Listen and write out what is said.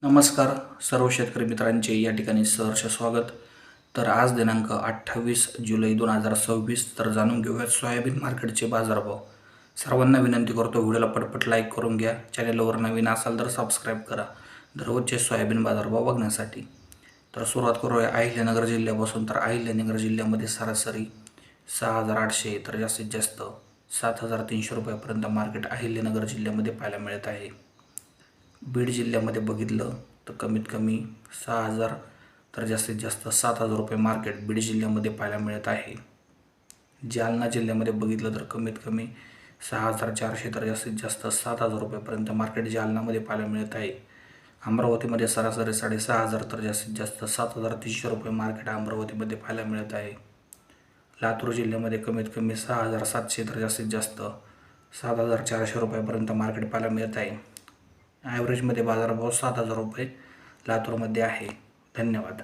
नमस्कार सर्व शेतकरी मित्रांचे या ठिकाणी सहर्ष स्वागत। तर आज दिनांक 28 जुलै 2026 तर जाणून घेऊयात सोयाबीन मार्केटचे बाजारभाव। सर्वांना विनंती करतो व्हिडिओला पटपट लाईक करून घ्या, चॅनलवर नवीन असाल तर सबस्क्राईब करा दररोजचे सोयाबीन बाजारभाव बघण्यासाठी। तर सुरुवात करूया अहिल्यानगर जिल्ह्यापासून। तर अहिल्यानगर जिल्ह्यामध्ये सरासरी 6800 तर जास्तीत जास्त 7300 रुपयापर्यंत मार्केट अहिल्यानगर जिल्ह्यामध्ये पाहायला मिळत आहे। बीड जिल्ह्यामध्ये बघितलं तर कमीत कमी 6000 तर जास्तीत जास्त 7000 रुपये मार्केट बीड जिल्ह्यामध्ये पाहायला मिळत आहे। जालना जिल्ह्यामध्ये बघितलं तर कमीत कमी 6400 तर जास्तीत जास्त 7000 रुपयापर्यंत मार्केट जालनामध्ये पाहायला मिळत आहे। अमरावतीमध्ये सरासरी 6500 तर जास्तीत जास्त 7300 रुपये मार्केट अमरावतीमध्ये पाहायला मिळत आहे। लातूर जिल्ह्यामध्ये कमीत कमी 6700 तर जास्तीत जास्त 7400 रुपयापर्यंत मार्केट पाहायला मिळत आहे। ॲव्हरेजमध्ये बाजारभाव 7000 रुपये लातूरमध्ये आहे। धन्यवाद।